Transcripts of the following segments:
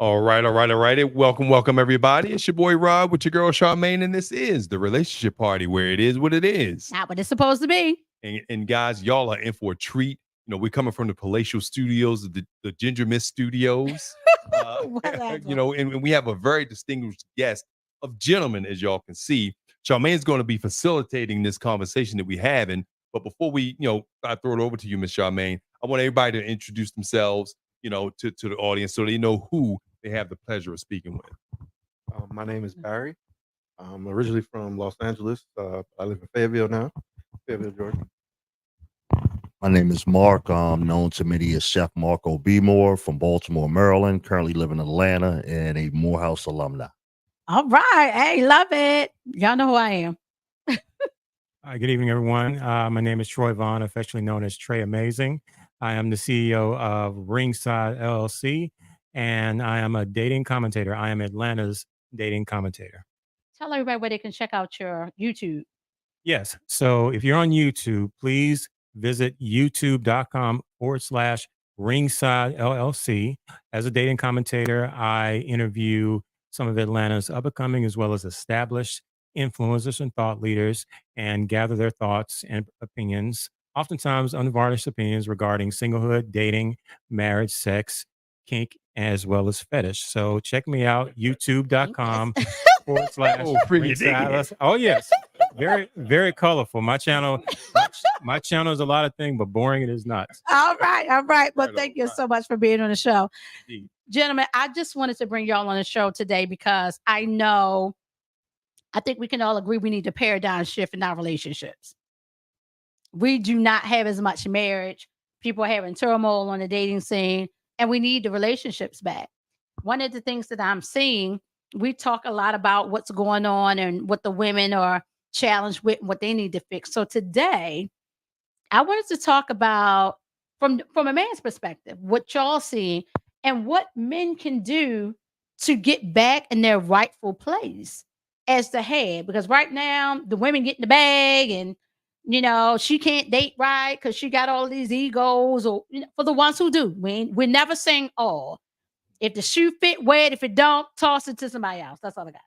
All right. Welcome, everybody. It's your boy Rob with your girl Charmaine, and this is the relationship party where it is what it is. Not what it's supposed to be. And guys, y'all are in for a treat. We're coming from the palatial studios, the Ginger Miss Studios. And we have a very distinguished guest of gentlemen, as y'all can see. Charmaine's going to be facilitating this conversation that we have. But before I throw it over to you, Miss Charmaine, I want everybody to introduce themselves, to the audience so they know who they have the pleasure of speaking with. My name is Barry. I'm originally from Los Angeles. I live in Fayetteville now, Fayetteville, Georgia. My name is Mark. I'm known to many as Chef Marco B. Moore from Baltimore, Maryland. Currently live in Atlanta and a Morehouse alumni. All right. Hey, love it. Y'all know who I am. Good evening, everyone. My name is Troy Vaughn, affectionately known as Trey Amazing. I am the CEO of Ringside LLC, and I am a dating commentator. I am Atlanta's dating commentator. Tell everybody where they can check out your YouTube. Yes. So if you're on YouTube, please visit youtube.com/Ringside LLC. As a dating commentator, I interview some of Atlanta's up-and-coming as well as established influencers and thought leaders and gather their thoughts and opinions, oftentimes unvarnished opinions regarding singlehood, dating, marriage, sex, kink, as well as fetish. So check me out, youtube.com /Ringside. Oh, yes. Very, very colorful. My channel is a lot of things, but boring it is not. All right. Well, thank you so much for being on the show. Indeed. Gentlemen, I just wanted to bring y'all on the show today because I think we can all agree we need a paradigm shift in our relationships. We do not have as much marriage. People are having turmoil on the dating scene, and we need the relationships back. One of the things that I'm seeing, we talk a lot about what's going on and what the women are challenged with and what they need to fix. So today, I wanted to talk about from a man's perspective, what y'all see and what men can do to get back in their rightful place as the head. Because right now, the women get in the bag and, she can't date right because she got all these egos or for the ones who do. We're never saying all. If the shoe fit, wear it. If it don't, toss it to somebody else. That's all I got.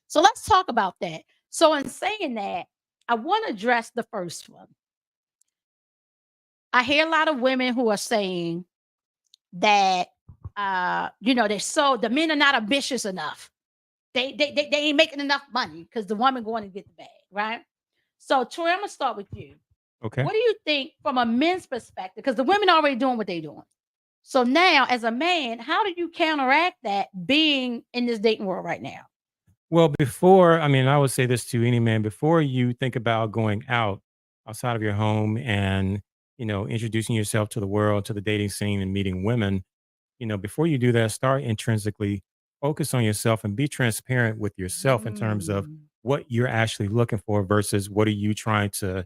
So let's talk about that. So in saying that, I want to address the first one. I hear a lot of women who are saying that, the men are not ambitious enough. They ain't making enough money because the woman going to get the bag, right? So Troy, I'm going to start with you. Okay. What do you think from a men's perspective? Because the women are already doing what they're doing. So now, as a man, how do you counteract that being in this dating world right now? Well, I would say this to any man, before you think about going outside of your home and, introducing yourself to the world, to the dating scene and meeting women, before you do that, start intrinsically, focus on yourself and be transparent with yourself in terms of what you're actually looking for versus what are you trying to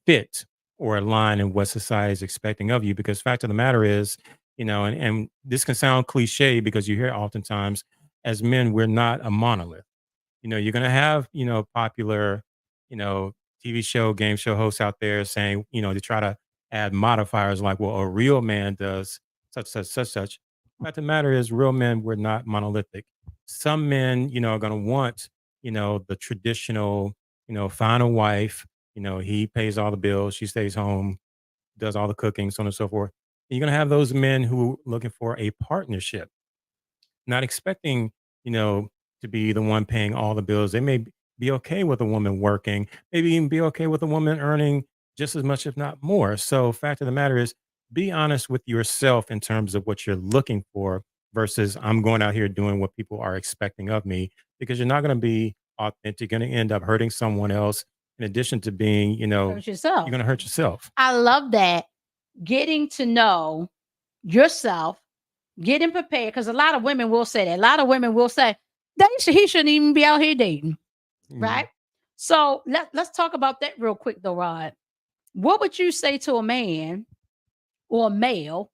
fit or align in what society is expecting of you. Because fact of the matter is, and this can sound cliche because you hear oftentimes as men, we're not a monolith. You're going to have, popular, TV show, game show hosts out there saying, they try to add modifiers like, well, a real man does such. Fact of the matter is, real men, we're not monolithic. Some men, are going to want, the traditional, find a wife, he pays all the bills, she stays home, does all the cooking, so on and so forth. And you're going to have those men who are looking for a partnership, not expecting, to be the one paying all the bills. They may be okay with a woman working, maybe even be okay with a woman earning just as much, if not more. So fact of the matter is, be honest with yourself in terms of what you're looking for versus I'm going out here doing what people are expecting of me, because you're not going to be authentic. You're going to end up hurting someone else. In addition to being, Hurt yourself. You're going to hurt yourself. I love that. Getting to know yourself, getting prepared, because a lot of women will say that. A lot of women will say, he shouldn't even be out here dating, right? So let's talk about that real quick, though, Rod. What would you say to a man or a male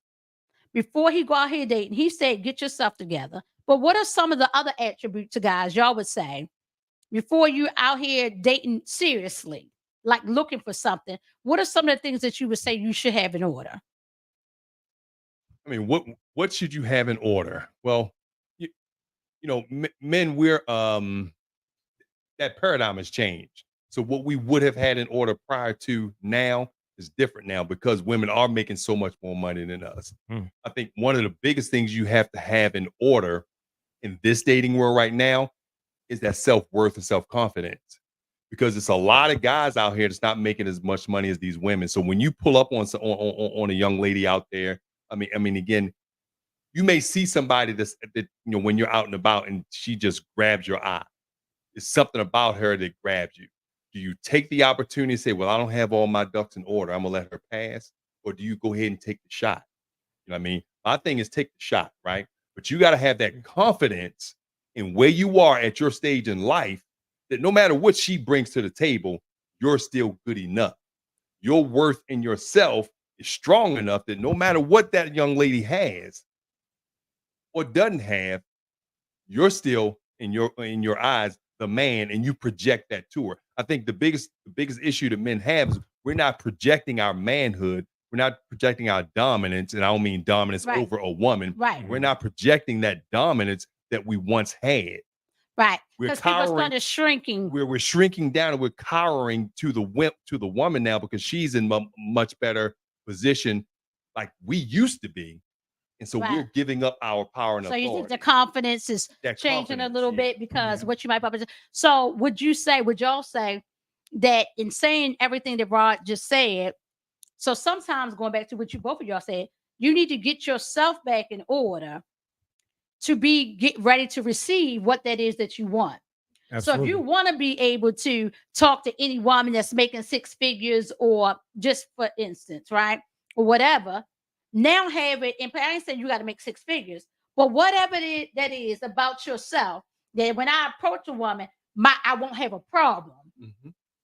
before he go out here dating? He said, get yourself together. But what are some of the other attributes to guys y'all would say before you out here dating seriously, like looking for something? What are some of the things that you would say you should have in order? I mean, what should you have in order? Well, men, we're that paradigm has changed. So what we would have had in order prior to now is different now because women are making so much more money than us. I think one of the biggest things you have to have in order in this dating world right now is that self-worth and self-confidence. Because it's a lot of guys out here that's not making as much money as these women. So when you pull up on a young lady out there, I mean, again, you may see somebody that when you're out and about and she just grabs your eye. It's something about her that grabs you. Do you take the opportunity and say, well, I don't have all my ducks in order, I'm gonna let her pass? Or do you go ahead and take the shot? You know what I mean? My thing is take the shot, right? But you got to have that confidence in where you are at your stage in life that no matter what she brings to the table, you're still good enough. Your worth in yourself is strong enough that no matter what that young lady has or doesn't have, you're still in your eyes the man, and you project that to her. I think the biggest issue that men have is we're not projecting our manhood. We're not projecting our dominance, and I don't mean dominance over a woman. Right. We're not projecting that dominance that we once had. Right. We're Because people cowering. started shrinking. We're shrinking down, and we're cowering to the woman now because she's in a much better position, like we used to be. And so we're giving up our power and So authority. you think the confidence is changing a little bit because what you might probably. So would y'all say that in saying everything that Rod just said, so sometimes going back to what both of y'all said, you need to get yourself back in order to get ready to receive what that is that you want. Absolutely. So if you want to be able to talk to any woman that's making 6 figures, or just for instance, right, or whatever, now have it. And I ain't saying you got to make 6 figures, but whatever that is about yourself, that when I approach a woman, I won't have a problem.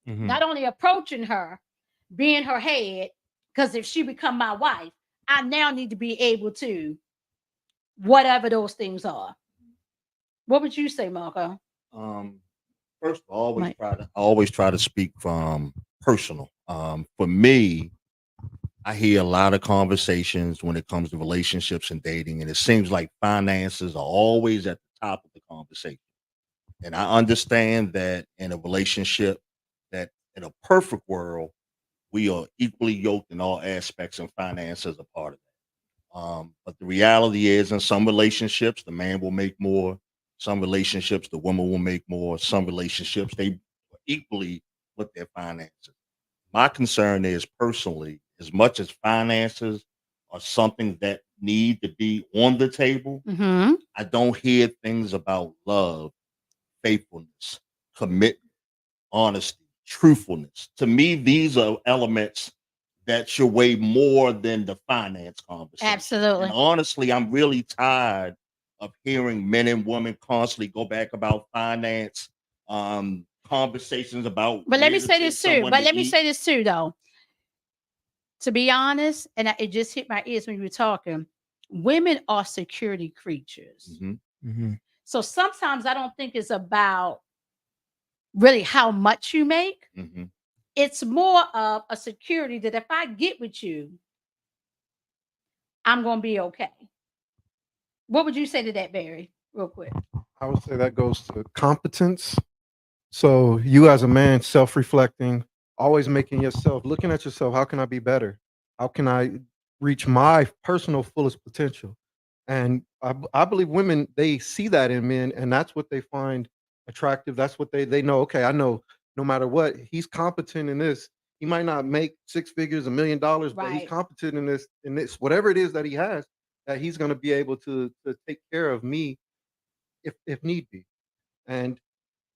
Not only approaching her, being her head, because if she become my wife, I now need to be able to whatever those things are. What would you say, Marco? First of all, I always try to speak from personal. For me, I hear a lot of conversations when it comes to relationships and dating, and it seems like finances are always at the top of the conversation. And I understand that in a relationship, that in a perfect world, we are equally yoked in all aspects, and finances are part of that. But the reality is, in some relationships, the man will make more. Some relationships, the woman will make more. Some relationships, they equally with their finances. My concern is personally, as much as finances are something that need to be on the table, I don't hear things about love, faithfulness, commitment, honesty, truthfulness. To me, these are elements that should weigh more than the finance conversation. Absolutely. And honestly, I'm really tired of hearing men and women constantly go back about finance, conversations about. But let me say this too. Though. To be honest, and it just hit my ears when you were talking, women are security creatures. So sometimes I don't think it's about really how much you make. It's more of a security that if I get with you, I'm going to be okay. What would you say to that, Barry, real quick? I would say that goes to competence. So you as a man, self-reflecting, always looking at yourself, how can I be better? How can I reach my personal fullest potential? And I believe women, they see that in men, and that's what they find attractive. That's what they know. Okay, I know no matter what, he's competent in this. He might not make 6 figures, $1 million, but he's competent in this, whatever it is that he has, that he's going to be able to take care of me if need be. And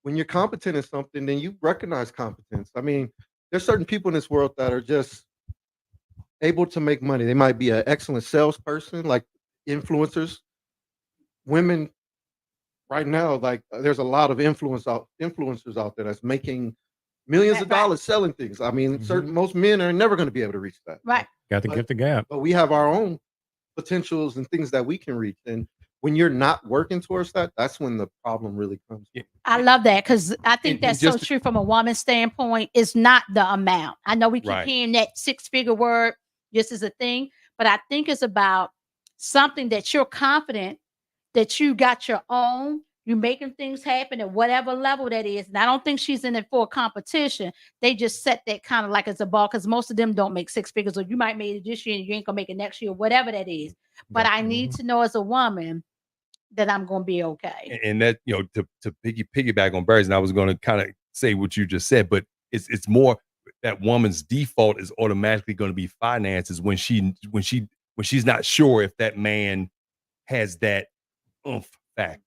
when you're competent in something, then you recognize competence. I mean, there's certain people in this world that are just able to make money. They might be an excellent salesperson, like influencers. Women right now, like there's a lot of influencers out there that's making millions of dollars selling things. I mean, most men are never going to be able to reach that. Right. Got to get the gap. But we have our own potentials and things that we can reach. And when you're not working towards that, that's when the problem really comes. I love that, because I think that's so true from a woman's standpoint. It's not the amount. I know we keep hearing that 6-figure word just as a thing, but I think it's about something that you're confident that you got your own, You're making things happen at whatever level that is. And I don't think she's in it for a competition. They just set that kind of like as a bar, because most of them don't make six figures, or you might make it this year and you ain't gonna make it next year, whatever that is. But I need to know as a woman that I'm gonna be okay. And that, to piggyback on Barry's, and I was gonna kind of say what you just said, but it's more that woman's default is automatically going to be finances when she's not sure if that man has that oomph factor.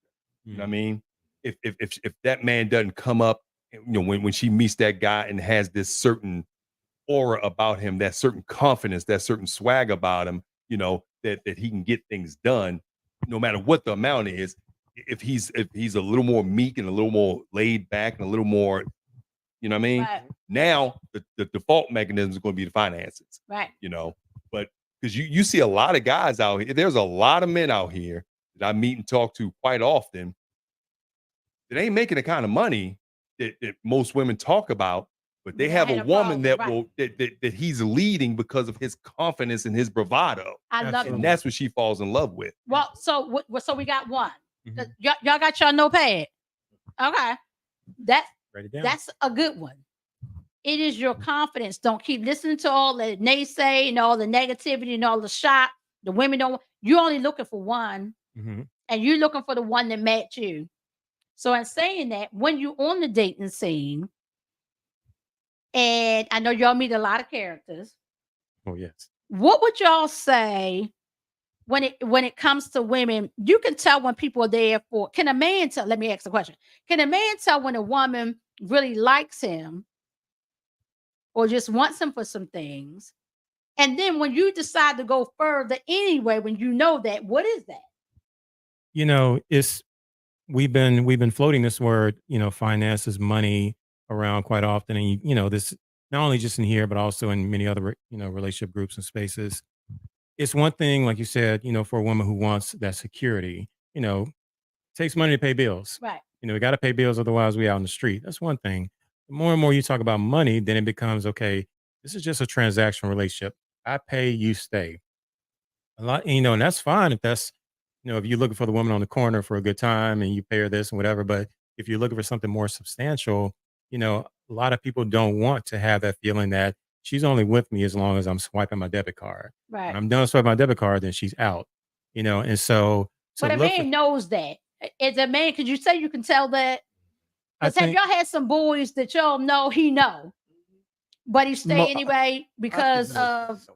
You know what I mean? If that man doesn't come up, when she meets that guy and has this certain aura about him, that certain confidence, that certain swag about him, that he can get things done, no matter what the amount is. If he's a little more meek and a little more laid back and a little more, you know what I mean? Right. Now the default mechanism is going to be the finances. Right. But because you see a lot of guys out here, there's a lot of men out here that I meet and talk to quite often that ain't making the kind of money that most women talk about, but they have a woman that that he's leading because of his confidence and his bravado. I love it. And that's what she falls in love with. Well, so we got one. Y'all got your notepad. Okay. That's a good one. It is your confidence. Don't keep listening to all the naysay and all the negativity and all the shot. The women don't. You're only looking for one, and you're looking for the one that match you. So in saying that, when you're on the dating scene, and I know y'all meet a lot of characters. Oh yes. What would y'all say when it comes to women? You can tell when people are there for. Can a man tell? Let me ask the question. Can a man tell when a woman really likes him, or just wants him for some things? And then when you decide to go further anyway, when you know that, what is that? We've been floating this word, finances, money around quite often. And, this not only just in here, but also in many other, relationship groups and spaces. It's one thing, like you said, for a woman who wants that security, takes money to pay bills. Right. We got to pay bills. Otherwise we out in the street. That's one thing. The more and more you talk about money, then it becomes, okay, this is just a transactional relationship. I pay, you stay. A lot, and that's fine if that's, if you're looking for the woman on the corner for a good time and you pay her this and whatever. But if you're looking for something more substantial, a lot of people don't want to have that feeling that she's only with me as long as I'm swiping my debit card. Right. When I'm done swiping my debit card, then she's out. And so. But a man knows that. As a man, could you say you can tell that? Because have y'all had some boys that y'all know he know, but he stay anyway because of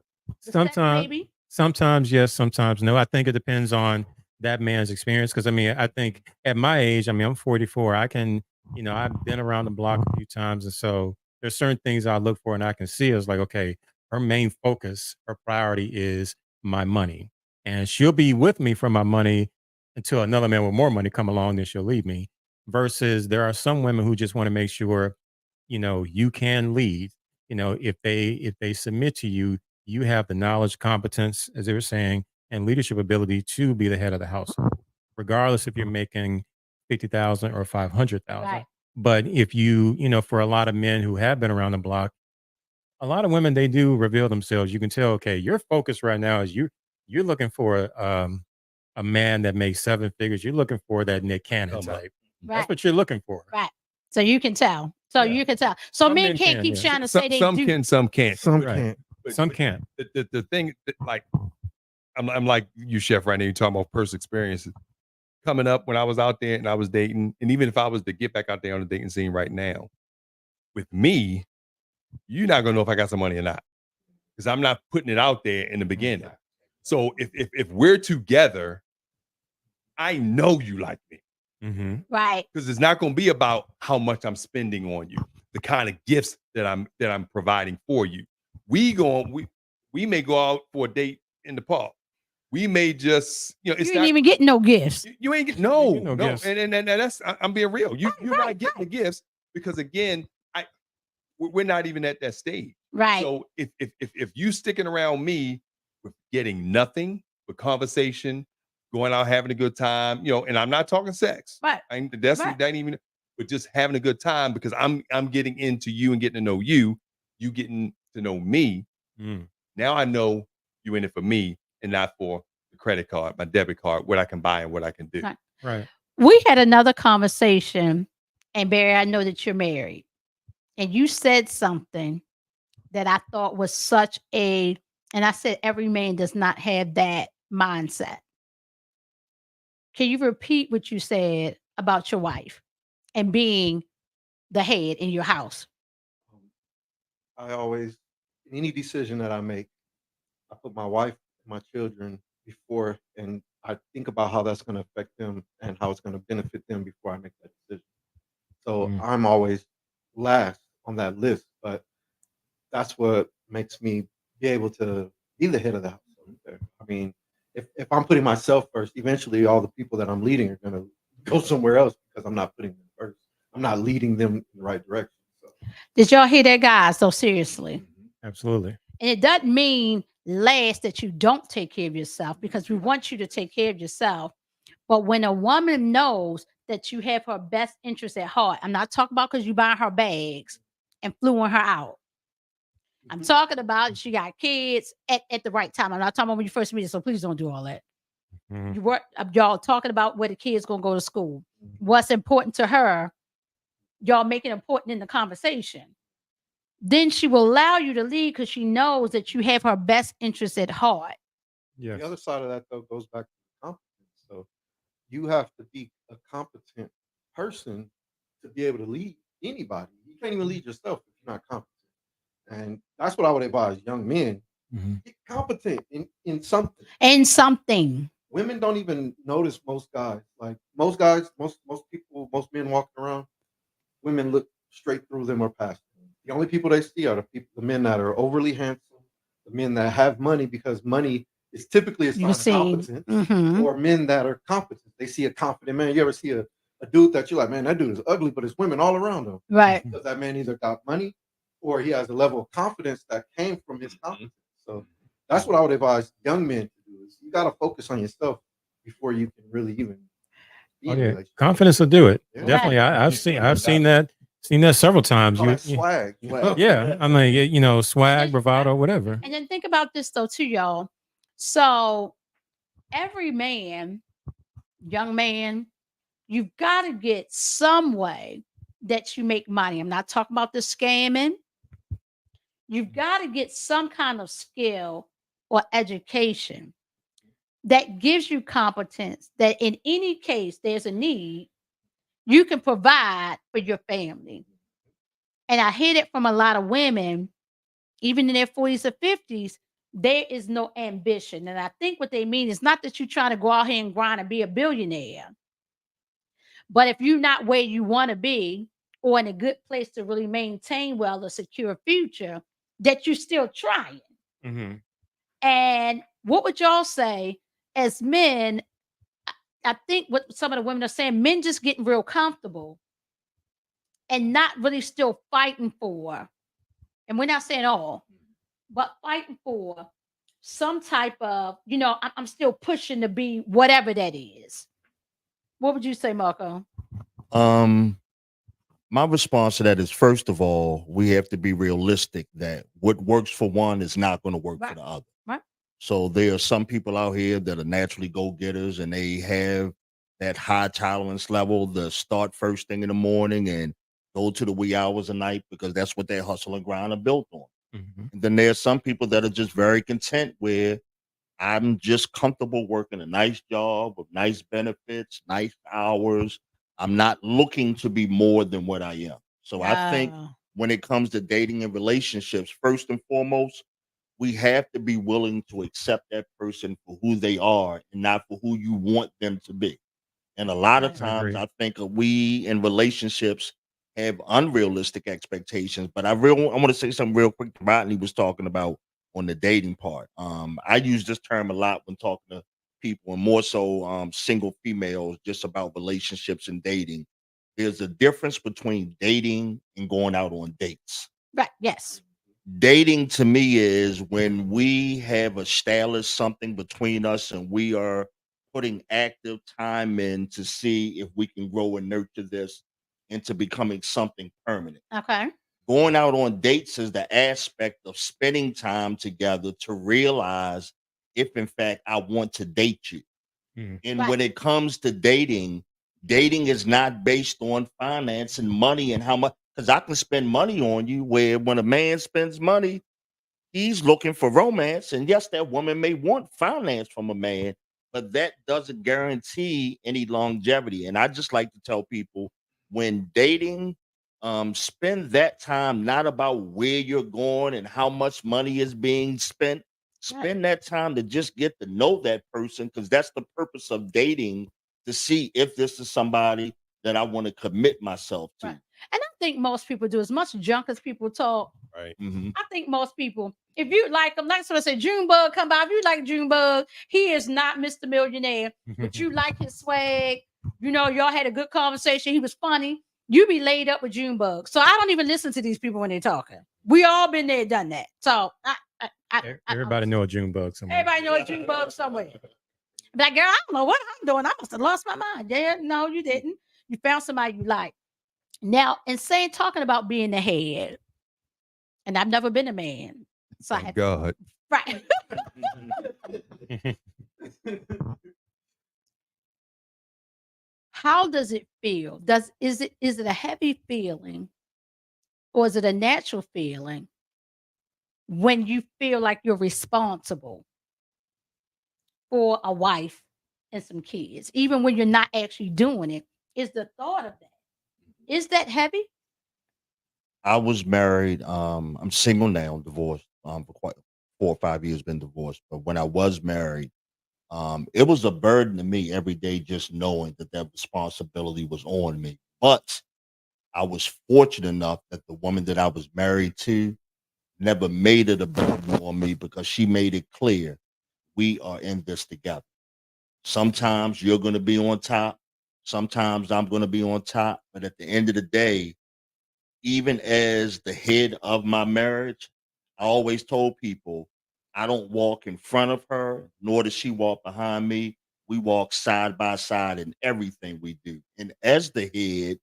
Sometimes yes, sometimes no. I think it depends on that man's experience. Because I think at my age, I'm 44. I can, I've been around the block a few times, and so there's certain things I look for, and I can see it's like, okay, her main focus, her priority is my money, and she'll be with me for my money until another man with more money come along, then she'll leave me. Versus there are some women who just want to make sure, you can lead. If they submit to you, you have the knowledge, competence, as they were saying, and leadership ability to be the head of the household, regardless if you're making 50,000 or 500,000. Right. But if for a lot of men who have been around the block, a lot of women, they do reveal themselves. You can tell, okay, your focus right now is you're looking for a man that makes seven figures. You're looking for that Nick Cannon type. Right. That's what you're looking for. Right. So you can tell. You can tell. So Some men men can't can, keep yeah. trying to say they Some do. can, some can't. Some Right. can't. Some can't. The thing that, like, I'm like you, Chef, right now. You're talking about personal experiences. Coming up when I was out there and I was dating, and even if I was to get back out there on the dating scene right now, with me, you're not gonna know if I got some money or not, because I'm not putting it out there in the beginning. So if we're together, I know you like me. Right. Because it's not going to be about how much I'm spending on you, the kind of gifts that I'm providing for you. We may go out for a date in the park. We may just, You ain't even getting no gifts. You ain't get no no. gifts. And that's, I'm being real. You're not getting the gifts because, again, we're not even at that stage. Right. So if you sticking around me with getting nothing but conversation, going out having a good time, and I'm not talking sex. Right. That ain't even, but just having a good time because I'm getting into you and getting to know you, you getting to know me. Now I know you in it for me and not for the credit card, my debit card, what I can buy and what I can do. Right. Right. We had another conversation, and Barry, I know that you're married, and you said something that I thought was and I said every man does not have that mindset. Can you repeat what you said about your wife and being the head in your house? I always, in any decision that I make, I put my wife, my children before, and I think about how that's going to affect them and how it's going to benefit them before I make that decision. So Mm. I'm always last on that list, but that's what makes me be able to be the head of the house. I mean, if I'm putting myself first, eventually all the people that I'm leading are going to go somewhere else because I'm not putting them first. I'm not leading them in the right direction. So. Did y'all hear that, guys? So seriously. Absolutely. And it doesn't mean last that you don't take care of yourself, because we want you to take care of yourself. But when a woman knows that you have her best interest at heart, I'm not talking about because you buy her bags and flew her out. I'm talking about she got kids at the right time. I'm not talking about when you first meet her, so please don't do all that. Mhm. Y'all talking about where the kids gonna go to school. What's important to her, y'all make it important in the conversation. Then she will allow you to lead because she knows that you have her best interest at heart. Yes. The other side of that though goes back to competence. So you have to be a competent person to be able to lead anybody. You can't even lead yourself if you're not competent. And that's what I would advise young men. Mhm. Get competent in something. And something. Women don't even notice most guys. Like most guys, most people, most men walking around, women look straight through them or past them. The only people they see are the men that are overly handsome, the men that have money, because money is typically a sign of competence, or men that are competent. They see a confident man. You ever see a dude that you're like, man, that dude is ugly, but it's women all around him. Right. Because that man either got money or he has a level of confidence that came from his competence. So that's what I would advise young men to do is you got to focus on yourself before you can really even be in a relationship. Confidence will do it. Yeah. Definitely. I've seen that several times. Call that swag. Yeah. I mean, swag, bravado, whatever. And then think about this though, too, y'all. So every man, young man, you've got to get some way that you make money. I'm not talking about the scamming. You've got to get some kind of skill or education that gives you competence that in any case there's a need, you can provide for your family. And I hear it from a lot of women, even in their 40s or 50s, there is no ambition. And I think what they mean is not that you try to go out here and grind and be a billionaire. But if you're not where you want to be or in a good place to really maintain a secure future, that you're still trying. Mhm. And what would y'all say as men? I think what some of the women are saying, men just getting real comfortable and not really still fighting for, and we're not saying all, but fighting for some type of, I'm still pushing to be whatever that is. What would you say, Marco? My response to that is, first of all, we have to be realistic that what works for one is not going to work for Right. the other. Right. So there are some people out here that are naturally go-getters and they have that high tolerance level to start first thing in the morning and go to the wee hours of night because that's what their hustle and grind are built on. Mhm. And then there are some people that are just very content where I'm just comfortable working a nice job with nice benefits, nice hours. I'm not looking to be more than what I am. So I think when it comes to dating and relationships, first and foremost, we have to be willing to accept that person for who they are and not for who you want them to be. And a lot of Right. times agree. I think we in relationships have unrealistic expectations. But I want to say something real quick that Rodney was talking about on the dating part. I use this term a lot when talking to people and more so single females just about relationships and dating. There's a difference between dating and going out on dates. Right. Yes. Dating to me is when we have established something between us and we are putting active time in to see if we can grow and nurture this into becoming something permanent. Okay. Going out on dates is the aspect of spending time together to realize if in fact I want to date you. Mhm. And Right. when it comes to dating, Dating is not based on finance and money and how much, because I can spend money on you, where when a man spends money, he's looking for romance. And yes, that woman may want finance from a man, but that doesn't guarantee any longevity. And I just like to tell people, when dating, spend that time not about where you're going and how much money is being spent. Spend that time to just get to know that person, because that's the purpose of dating, to see if this is somebody that I want to commit myself to. Right. And I think most people do. As much junk as people talk, Right. I think most people, if you like him, like someone said, Junebug, come by. If you like Junebug, he is not Mr. Millionaire, but you like his swag. You know, y'all had a good conversation. He was funny. You be laid up with Junebug. So I don't even listen to these people when they're talking. We all been there, done that. So Everybody know a Junebug somewhere. Everybody know a Junebug somewhere. Like, girl, I don't know what I'm doing. I must have lost my mind. Yeah, no, you didn't. You found somebody you like. Now, in saying, talking about being the head, and I've never been a man, so I Thank had God. right. How does it feel? Is it a heavy feeling, or is it a natural feeling when you feel like you're responsible for a wife and some kids, even when you're not actually doing it? Is the thought of that, is that heavy? I was married. I'm single now, divorced. For quite 4 or 5 years, been divorced. But when I was married, it was a burden to me every day, just knowing that that responsibility was on me. But I was fortunate enough that the woman that I was married to never made it a burden on me, because she made it clear we are in this together. Sometimes you're going to be on top. Sometimes I'm going to be on top. But at the end of the day, even as the head of my marriage, I always told people I don't walk in front of her, nor does she walk behind me. We walk side by side in everything we do. And as the head,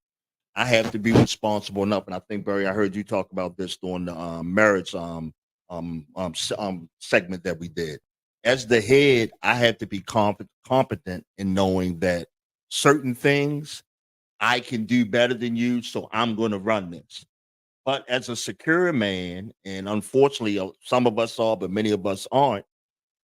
I have to be responsible enough. And I think, Barry, I heard you talk about this during the marriage segment that we did. As the head, I have to be competent in knowing that certain things I can do better than you, so I'm going to run this. But as a secure man, and unfortunately, some of us are, but many of us aren't,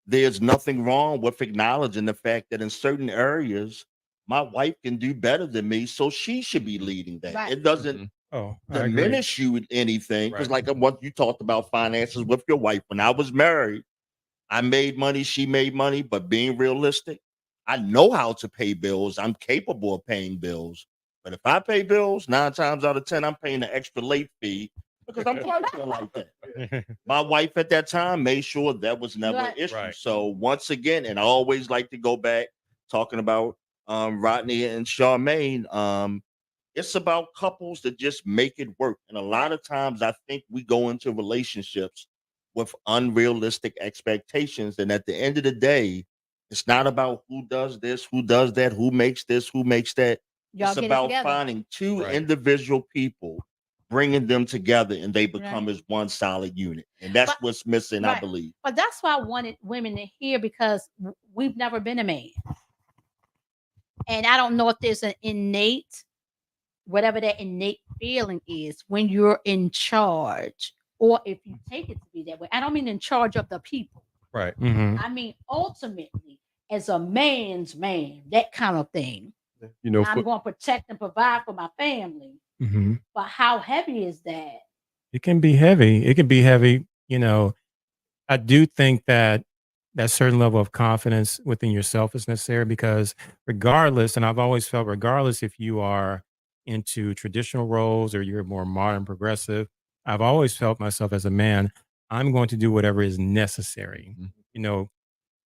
there's nothing wrong with acknowledging the fact that in certain areas, my wife can do better than me, so she should be leading that. Right. It doesn't Oh, I agree. diminish you in anything. Because, Right. like what you talked about finances with your wife, when I was married, I made money, she made money, but being realistic, I know how to pay bills. I'm capable of paying bills. But if I pay bills, 9 times out of 10, I'm paying an extra late fee because I'm personal like that. My wife at that time made sure that was never an Right. issue. Right. So once again, and I always like to go back talking about Rodney and Charmaine. It's about couples that just make it work. And a lot of times I think we go into relationships with unrealistic expectations. And at the end of the day, it's not about who does this, who does that, who makes this, who makes that. Y'all It's get it about together. finding two Right. individual people, bringing them together, and they become Right. as one solid unit. And that's But what's missing, I right. believe. But that's why I wanted women to hear, because we've never been a man. And I don't know if there's an innate, whatever that innate feeling is when you're in charge, or if you take it to be that way. I don't mean in charge of the people. Right. I mean ultimately as a man's man, that kind of thing. You know, I'm going to protect and provide for my family. But how heavy is that? It can be heavy. It can be heavy. I do think that that certain level of confidence within yourself is necessary, because regardless, and I've always felt, regardless if you are into traditional roles or you're more modern progressive, I've always felt myself as a man, I'm going to do whatever is necessary. Mhm. You know,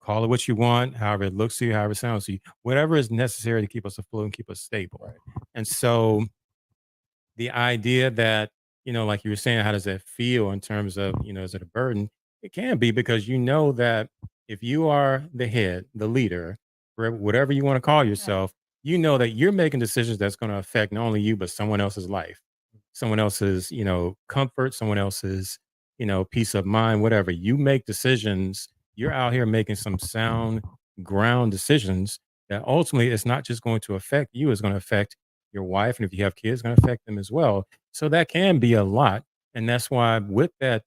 call it what you want, however it looks to you, however it sounds to you, whatever is necessary to keep us afloat and keep us stable. Right. And so the idea that, like you were saying, how does that feel in terms of, is it a burden? It can be, because you know that if you are the head, the leader, whatever you want to call yourself, you know that you're making decisions that's going to affect not only you, but someone else's life, someone else's, comfort, someone else's, peace of mind, whatever. You make decisions. You're out here making some sound ground decisions that ultimately it's not just going to affect you, it's going to affect your wife. And if you have kids, it's going to affect them as well. So that can be a lot. And that's why with that,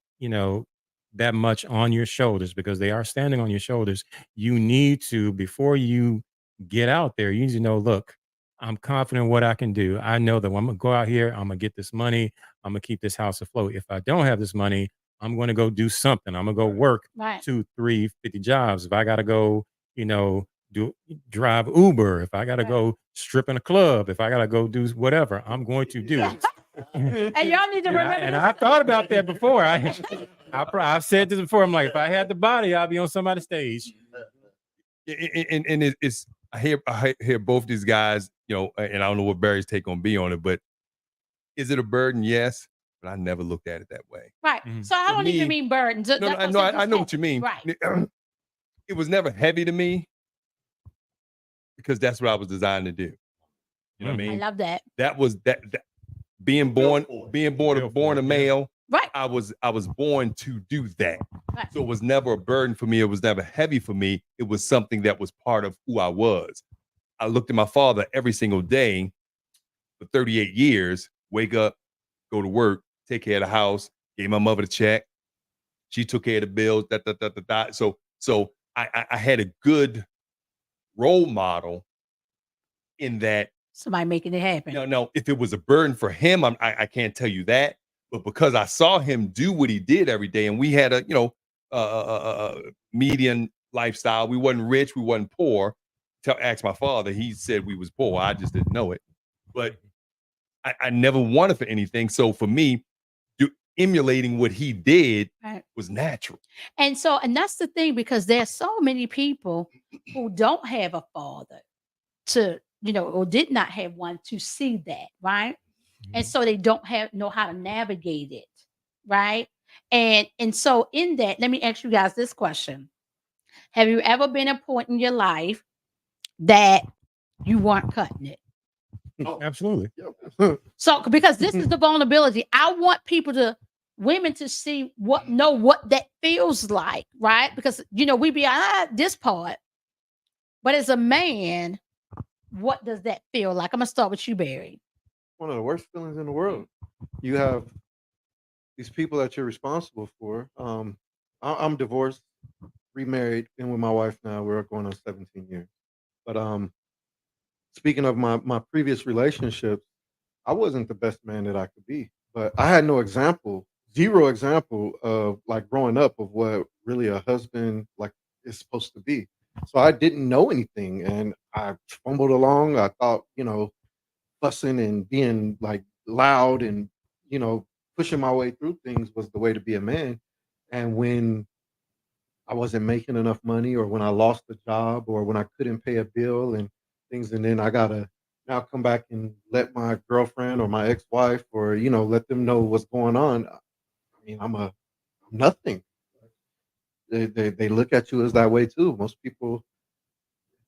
that much on your shoulders, because they are standing on your shoulders, you need to, before you get out there, you need to know, look, I'm confident in what I can do. I know that when I'm gonna go out here, I'm gonna get this money. I'm gonna keep this house afloat. If I don't have this money, I'm gonna go do something. I'm gonna go work Right. 2, 3, 50 jobs. If I gotta go, do drive Uber, if I gotta Right. go strip in a club, if I gotta go do whatever, I'm going to do it. And y'all need to And remember I this. thought about that before. I've said this before. I'm like, if I had the body, I'd be on somebody's stage. And it's I hear both these guys, and I don't know what Barry's take on be on it, but is it a burden? Yes, but I never looked at it that way. Right. Mhm. So I For don't even me- mean burdens. No, I know what you mean. Right. It was never heavy to me because that's what I was designed to do. You know what I Mhm. mean? I love that. That was that being born a male. Right. I was born to do that. Right. So it was never a burden for me. It was never heavy for me. It was something that was part of who I was. I looked at my father every single day for 38 years, wake up, go to work, take care of the house, gave my mother the check. She took care of the bills, So I had a good role model in that. Somebody making it happen. No, if it was a burden for him, I can't tell you that. But because I saw him do what he did every day, and we had a median lifestyle. We wasn't rich, we wasn't poor. Ask my father, he said we was poor. I just didn't know it. But I never wanted for anything. So for me, emulating what he did Right. was natural. And that's the thing, because there's so many people who don't have a father to, or did not have one to see that, right? And so they don't know how to navigate it, right? And so in that, let me ask you guys this question. Have you ever been at a point in your life that you weren't cutting it? Absolutely. So because this is the vulnerability, I want women to know what that feels like, right? Because we be this part, but as a man, what does that feel like? I'm gonna start with you, Barry. One of the worst feelings in the world. You have these people that you're responsible for. I'm divorced, remarried, and with my wife now. We're going on 17 years. But speaking of my previous relationships, I wasn't the best man that I could be. But I had no example, zero example of like growing up of what really a husband like is supposed to be. So I didn't know anything, and I fumbled along. I thought, fussing and being like loud and pushing my way through things was the way to be a man. And when I wasn't making enough money, or when I lost a job, or when I couldn't pay a bill and things, and then I gotta now come back and let my girlfriend or my ex-wife or let them know what's going on. I mean, I'm nothing. They look at you as that way too. Most people,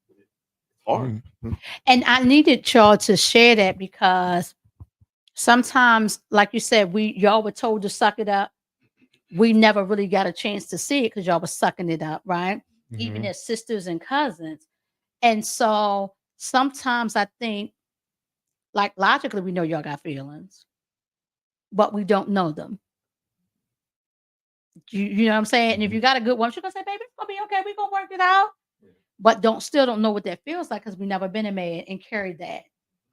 it's hard. And I needed y'all to share that, because sometimes, like you said, y'all were told to suck it up. We never really got a chance to see it because y'all was sucking it up, right? Even Mhm. as sisters and cousins. And so sometimes I think, like, logically, we know y'all got feelings, but we don't know them. You know what I'm saying? And if you got a good one, she's gonna say, baby, it's gonna be okay. We're gonna work it out. But still don't know what that feels like, because we never been a man and carried that.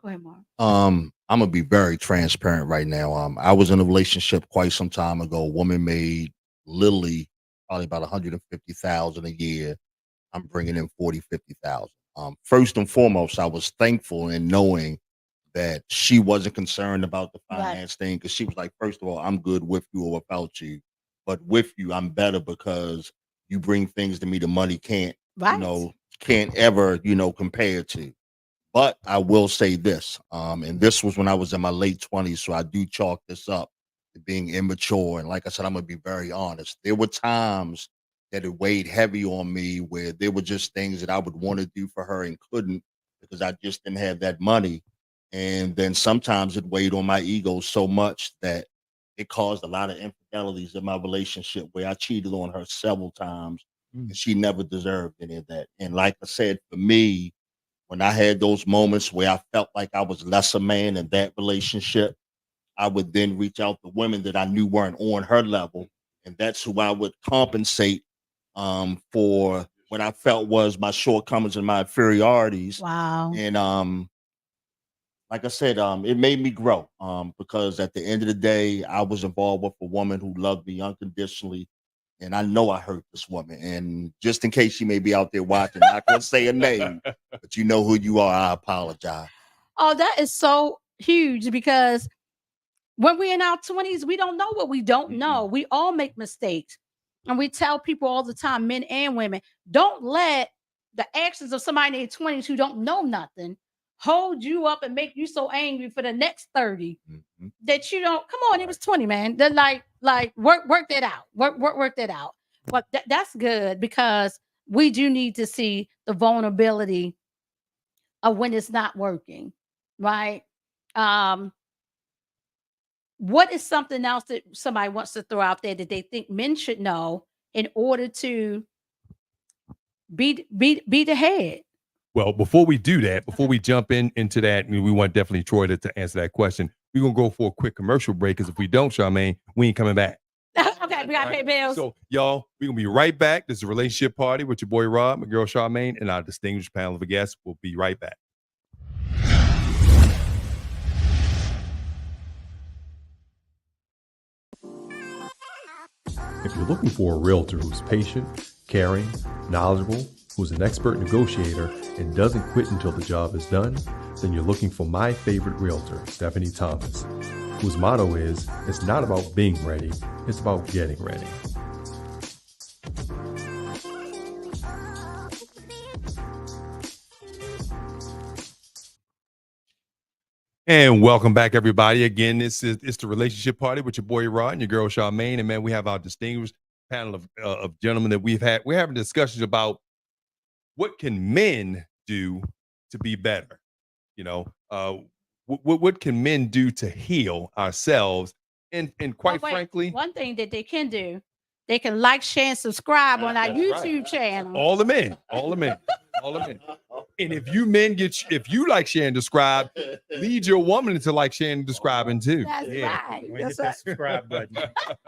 Go ahead, Mark. I'm gonna be very transparent right now. I was in a relationship quite some time ago. A woman made literally probably about 150,000 a year. I'm bringing in 40, 50,000. First and foremost, I was thankful in knowing that she wasn't concerned about the Right. finance thing, because she was like, first of all, I'm good with you or without you, but with you, I'm better because you bring things to me the money can't, Right. can't ever, compare to. But I will say this, and this was when I was in my late 20s, so I do chalk this up to being immature. And like I said, I'm gonna be very honest. There were times that it weighed heavy on me where there were just things that I would want to do for her and couldn't because I just didn't have that money. And then sometimes it weighed on my ego so much that it caused a lot of infidelities in my relationship where I cheated on her several times and she never deserved any of that. And like I said, for me, when I had those moments where I felt like I was less a man in that relationship, I would then reach out to women that I knew weren't on her level. And that's who I would compensate for what I felt was my shortcomings and my inferiorities. Wow. And like I said, it made me grow because at the end of the day, I was involved with a woman who loved me unconditionally. And I know I hurt this woman. And just in case she may be out there watching, I'm not going to say a name, but you know who you are. I apologize. Oh, that is so huge, because when we're in our 20s, we don't know what we don't know. We all make mistakes. And we tell people all the time, men and women, don't let the actions of somebody in their 20s who don't know nothing hold you up and make you so angry for the next 30 that you don't. Come on, it was 20, man. They're like work that out. Work that out. But that's good, because we do need to see the vulnerability of when it's not working, right? What is something else that somebody wants to throw out there that they think men should know in order to be the head? Well, before we do that, before we jump into that, we want definitely Troy to answer that question. We're going to go for a quick commercial break, because if we don't, Charmaine, we ain't coming back. Okay, we got to pay bills. So, y'all, we're going to be right back. This is a relationship party with your boy Rob, my girl Charmaine, and our distinguished panel of guests. We'll be right back. If you're looking for a realtor who's patient, caring, knowledgeable, who's an expert negotiator, and doesn't quit until the job is done, then you're looking for my favorite realtor, Stephanie Thomas, whose motto is, it's not about being ready, it's about getting ready. And welcome back, everybody. Again, it's the relationship party with your boy Rod and your girl Charmaine. And man, we have our distinguished panel of gentlemen that we're having discussions about what can men do to be better. You know, what can men do to heal ourselves? And quite frankly, one thing that they can do, they can like, share, and subscribe on our YouTube channel. All the men. And if you men if you like, share, and subscribe, lead your woman into like, sharing, and subscribing too. That's right. Go ahead and hit that subscribe button.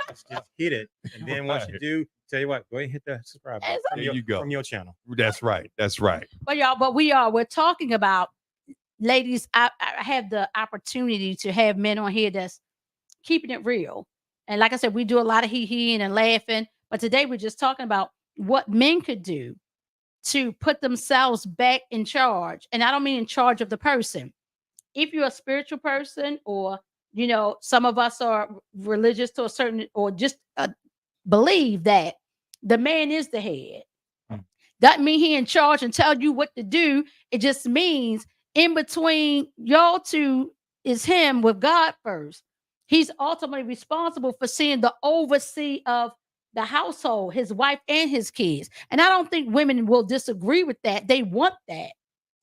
Just hit it. And then once you do, tell you what, go ahead and hit that subscribe button. There you go. From your channel. That's right. But we're talking about, ladies, I have the opportunity to have men on here that's keeping it real. And like I said, we do a lot of hee-heeing and laughing. But today we're just talking about what men could do to put themselves back in charge. And I don't mean in charge of the person. If you're a spiritual person, or, you know, some of us are religious to a certain, or just believe that the man is the head. Doesn't mean he in charge and tell you what to do. It just means in between y'all two is him with God first. He's ultimately responsible for seeing the oversee of the household, his wife and his kids. And I don't think women will disagree with that. They want that,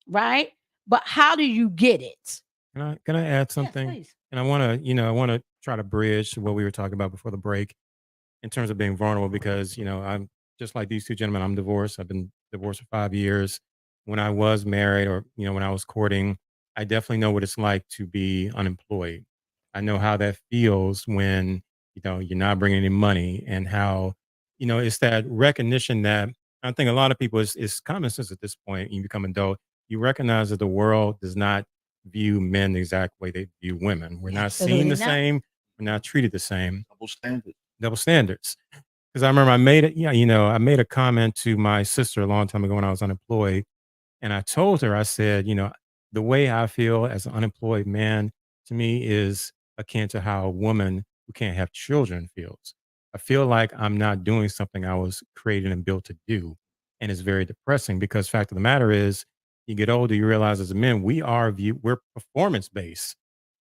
right? But how do you get it? Can I add something? Yes, please. And I want to try to bridge what we were talking about before the break in terms of being vulnerable, because, I'm just like these two gentlemen. I'm divorced. I've been divorced for 5 years. When I was married, or, when I was courting, I definitely know what it's like to be unemployed. I know how that feels when, you're not bringing any money, and how, it's that recognition that I think a lot of people, it's common sense at this point. You become adult, you recognize that the world does not view men the exact way they view women. We're not seen the same. We're not treated the same. Double standards. Because I remember I made a comment to my sister a long time ago when I was unemployed. And I told her, I said, the way I feel as an unemployed man, to me, is akin to how a woman who can't have children feels. I feel like I'm not doing something I was created and built to do. And it's very depressing, because fact of the matter is, you get older, you realize as a man, we're performance based.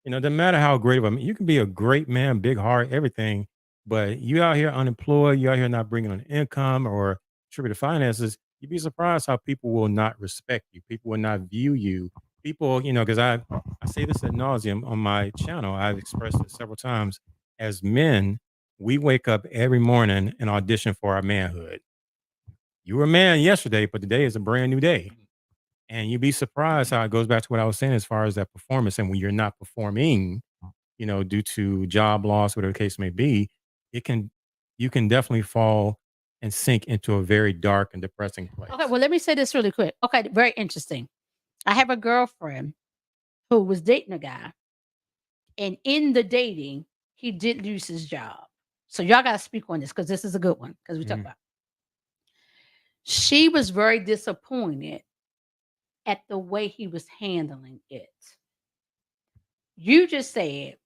It doesn't matter how great of a man, you can be a great man, big heart, everything, but you out here unemployed, you out here not bringing an income or contributing finances, you'd be surprised how people will not respect you. People will not view you. People, because I say this ad nauseum on my channel. I've expressed it several times. As men, we wake up every morning and audition for our manhood. You were a man yesterday, but today is a brand new day. And you'd be surprised how it goes back to what I was saying as far as that performance. And when you're not performing, due to job loss, whatever the case may be, it can you can definitely fall and sink into a very dark and depressing place. Okay, well, let me say this really quick. Okay, very interesting. I have a girlfriend who was dating a guy, and in the dating, he did lose his job. So y'all got to speak on this because this is a good one because we talk about. She was very disappointed at the way he was handling it. You just said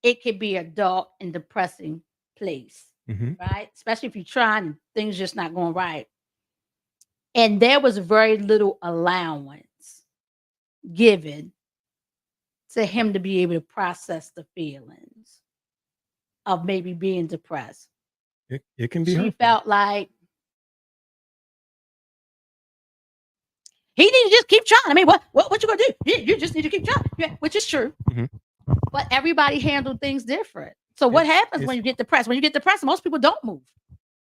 it could be a dark and depressing place, right? Especially if you're trying and things just not going right. And there was very little allowance given to him to be able to process the feelings of maybe being depressed. It can be She hurtful. felt like he need to just keep trying. I mean, what you gonna do? You just need to keep trying, yeah, which is true. But everybody handled things different. So what happens when you get depressed? When you get depressed, most people don't move.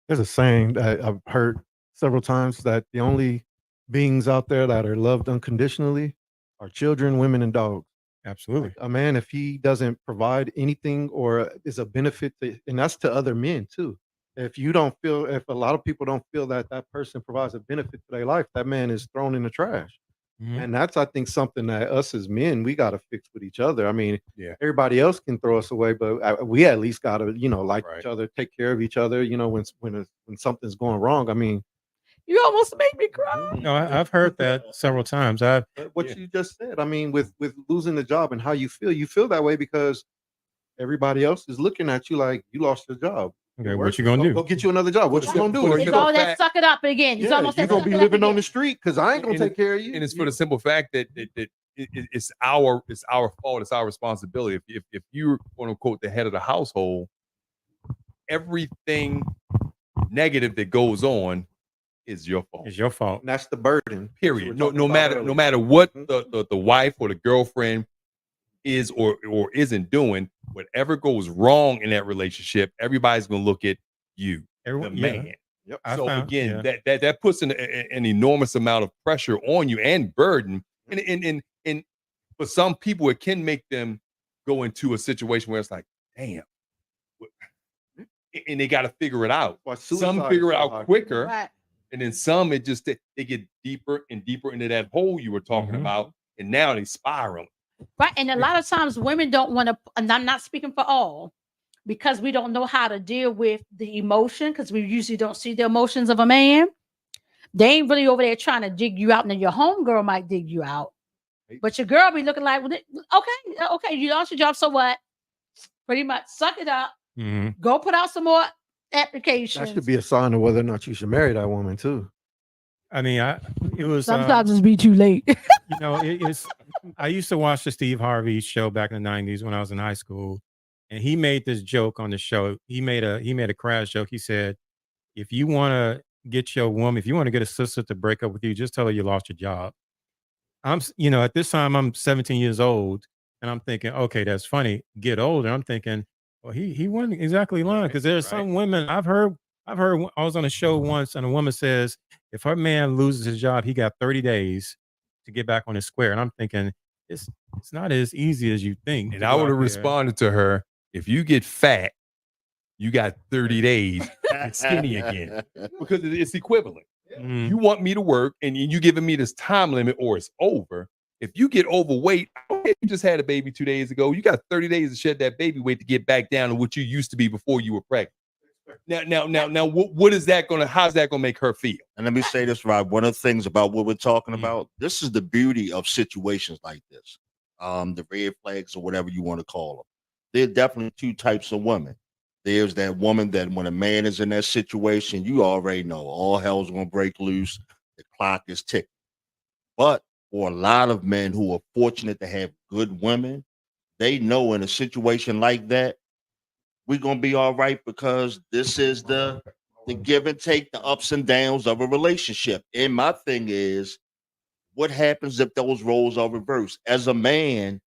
There's a saying that I've heard several times that the only beings out there that are loved unconditionally are children, women, and dogs. Absolutely. A man, if he doesn't provide anything or is a benefit to, and that's to other men too. If a lot of people don't feel that that person provides a benefit to their life, that man is thrown in the trash. And that's, I think, something that us as men, we got to fix with each other. I mean, everybody else can throw us away, but we at least got to, like each other, take care of each other, when something's going wrong. I mean, you almost made me cry. No, I've heard that several times. What you just said, I mean, with losing the job and how you feel that way because everybody else is looking at you like you lost your job. Okay, what you gonna do? Go get you another job. What you gonna do? It's all that suck it up again. It's almost you're gonna be living on the street because I ain't gonna take care of you. And it's for the simple fact that it's our fault. It's our responsibility. If you're quote unquote the head of the household, everything negative that goes on is your fault. It's your fault. And that's the burden. Period. No matter what the wife or the girlfriend is or isn't doing, whatever goes wrong in that relationship, everybody's gonna look at you, the man. Yep. So again, that puts an enormous amount of pressure on you and burden. And for some people, it can make them go into a situation where it's like, damn, and they got to figure it out. Some figure it out quicker, right. And then some it just they get deeper and deeper into that hole you were talking about, and now they spiral. Right. And a lot of times women don't want to, and I'm not speaking for all, because we don't know how to deal with the emotion, because we usually don't see the emotions of a man. They ain't really over there trying to dig you out, and then your homegirl might dig you out. But your girl be looking like, okay, you lost your job, so what? Pretty much suck it up. Go put out some more applications. That should be a sign of whether or not you should marry that woman too. I mean, it was sometimes it's be too late. I used to watch the Steve Harvey show back in the 90s when I was in high school, and he made this joke on the show. He made a crass joke. He said, if you want to get your woman, if you want to get a sister to break up with you, just tell her you lost your job. At this time I'm 17 years old, and I'm thinking, okay, that's funny. Get older, I'm thinking, well, he wasn't exactly lying, because there's some women I've heard. I was on a show once, and a woman says if her man loses his job, he got 30 days to get back on his square. And I'm thinking, it's not as easy as you think. And I would have responded to her, if you get fat, you got 30 days to get skinny again, because it's equivalent. You want me to work, and you giving me this time limit, or it's over. If you get overweight, you just had a baby 2 days ago. You got 30 days to shed that baby weight to get back down to what you used to be before you were pregnant. Now, how's that gonna make her feel? And let me say this, Rob. One of the things about what we're talking about, this is the beauty of situations like this. The red flags or whatever you want to call them. There are definitely two types of women. There's that woman that when a man is in that situation, you already know all hell's gonna break loose. The clock is ticking. But for a lot of men who are fortunate to have good women, they know in a situation like that, we're going to be all right, because this is the give and take, the ups and downs of a relationship. And my thing is, what happens if those roles are reversed? As a man,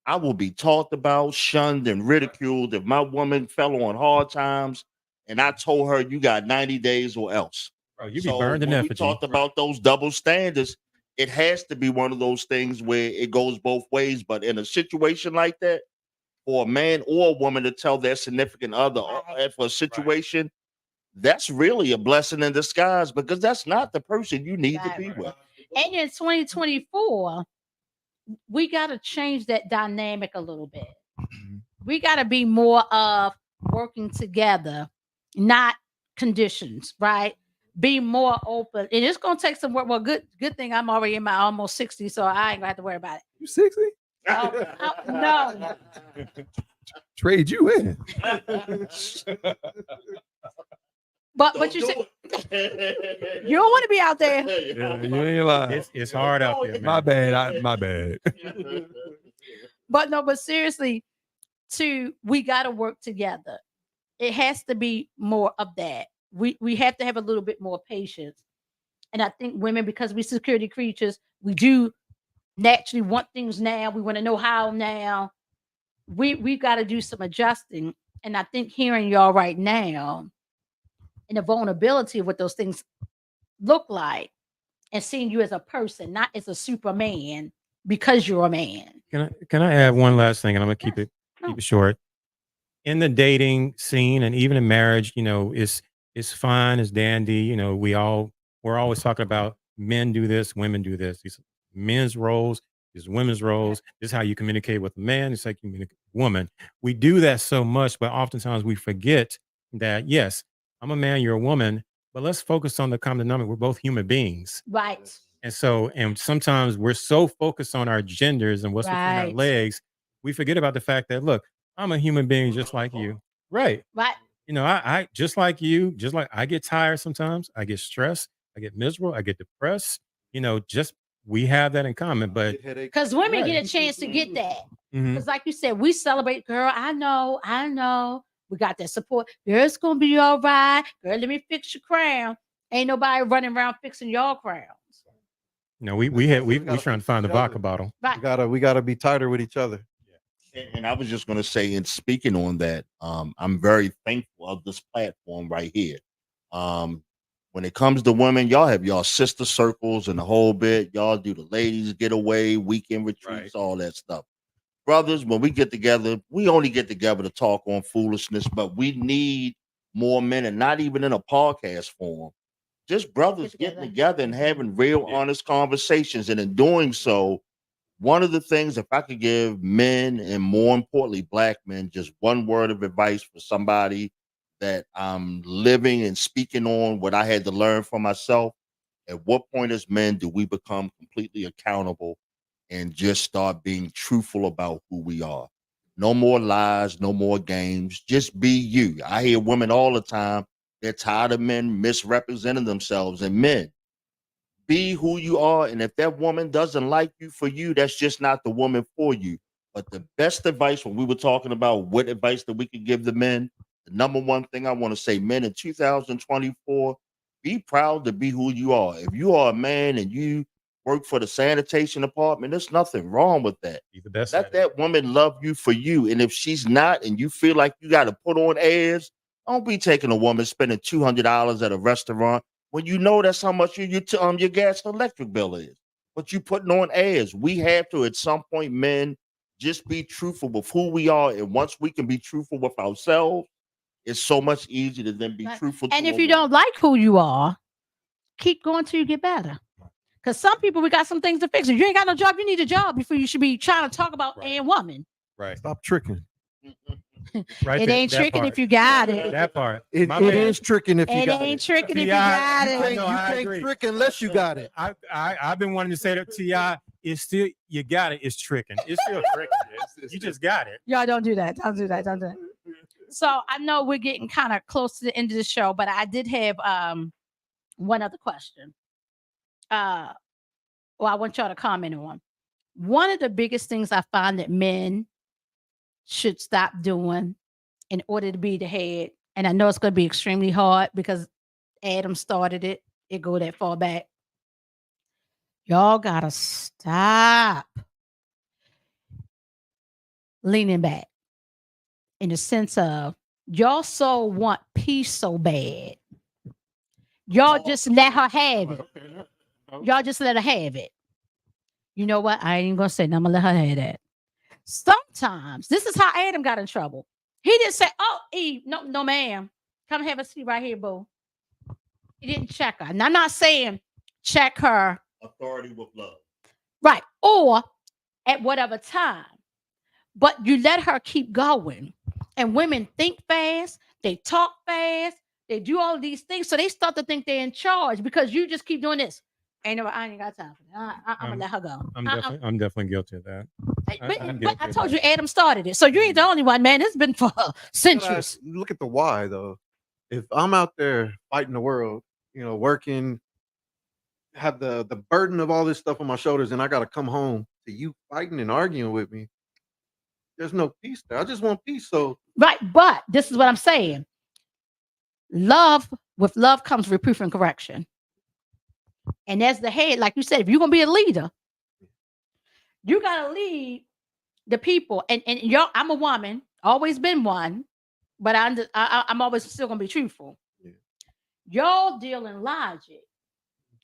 I will be talked about, shunned, and ridiculed if my woman fell on hard times and I told her you got 90 days or else. You'd be burned in effigy. We talked about those double standards. it has to be one of those things where it goes both ways. But in a situation like that, for a man or a woman to tell their significant other for a situation, that's really a blessing in disguise, because that's not the person you need to be with. And in 2024, we got to change that dynamic a little bit. We got to be more of working together, not conditions, right? Be more open. And it's going to take some work. Well, good thing I'm already in my almost 60, so I ain't going to have to worry about it. You 60? No. Trade you in. But you said you don't want to be out there. Yeah, you ain't lying. It's hard out there, man. My bad. My bad. But seriously, we got to work together. It has to be more of that. We have to have a little bit more patience. And I think women, because we're security creatures, we do naturally want things now. We want to know how now. We've got to do some adjusting. And I think hearing y'all right now and the vulnerability of what those things look like, and seeing you as a person, not as a Superman, because you're a man. Can I add one last thing, and I'm gonna keep it short. In the dating scene and even in marriage, it's fine, it's dandy. We're always talking about men do this, women do this. These men's roles, these women's roles. This is how you communicate with a man. It's like you communicate with a woman. We do that so much, but oftentimes we forget that, yes, I'm a man, you're a woman, but let's focus on the common denominator. We're both human beings. Right. And sometimes we're so focused on our genders and what's between our legs, we forget about the fact that, look, I'm a human being just like you. Right. Right. I just like you, just like I get tired sometimes. I get stressed. I get miserable. I get depressed. We have that in common. But because women get a chance to get that. Because like you said, we celebrate, girl. I know. We got that support. Girl, it's gonna be all right. Girl, let me fix your crown. Ain't nobody running around fixing your crowns. We trying to find the vodka bottle. Right. We gotta be tighter with each other. And I was just going to say, in speaking on that, I'm very thankful of this platform right here. When it comes to women, y'all have y'all sister circles and the whole bit. Y'all do the ladies getaway, weekend retreats, all that stuff. Brothers, when we get together, we only get together to talk on foolishness, but we need more men, and not even in a podcast form. Just brothers getting together and having real, honest conversations. And in doing so, one of the things, if I could give men, and more importantly, Black men, just one word of advice for somebody that I'm living and speaking on what I had to learn for myself, at what point as men do we become completely accountable and just start being truthful about who we are? No more lies, no more games, just be you. I hear women all the time, they're tired of men misrepresenting themselves, and men, be who you are. And if that woman doesn't like you for you, that's just not the woman for you. But the best advice, when we were talking about what advice that we could give the men, the number one thing I want to say, men in 2024, be proud to be who you are. If you are a man and you work for the sanitation department, there's nothing wrong with that. Let that woman love you for you. And if she's not, and you feel like you got to put on airs, don't be taking a woman spending $200 at a restaurant when you know that's how much your gas and electric bill is. But you putting on airs. We have to, at some point, men, just be truthful with who we are. And once we can be truthful with ourselves, it's so much easier to then be truthful. And if you don't like who you are, keep going till you get better. Because some people, we got some things to fix. If you ain't got no job, you need a job before you should be trying to talk about a woman. Right. Stop tricking. Right. It ain't tricking if you got it. That part. It is tricking if you got it. It ain't tricking if you got it. You can't trick unless you got it. I've been wanting to say that, T.I. It's still, you got it. It's tricking. It's still tricking. You just got it. Y'all don't do that. Don't do that. Don't do that. So I know we're getting kind of close to the end of the show, but I did have one other question. I want y'all to comment on. One of the biggest things I find that men should stop doing in order to be the head, and I know it's going to be extremely hard because Adam started it. It go that far back. Y'all got to stop leaning back in the sense of y'all so want peace so bad. Y'all just let her have it. Y'all just let her have it. You know what? I ain't even gonna say nothing. I'm gonna let her have that. Sometimes this is how Adam got in trouble. He didn't say, "Oh, Eve, no, ma'am, come have a seat right here, boo." He didn't check her, and I'm not saying check her Authority with love. right or at whatever time, but you let her keep going. And women think fast, they talk fast, they do all these things, so they start to think they're in charge because you just keep doing this. I ain't got time for that. I'm gonna let her go. I'm definitely guilty of that. But I told you Adam started it, so you ain't the only one, man. It's been for centuries. Look at the why though. If I'm out there fighting the world, working, have the burden of all this stuff on my shoulders, and I got to come home to you fighting and arguing with me, there's no peace there. I just want peace. So right, but this is what I'm saying. With love comes reproof and correction. And as the head, like you said, if you're gonna be a leader, you gotta lead the people. And I'm a woman, always been one, but I'm always still gonna be truthful. Yeah. Y'all deal in logic,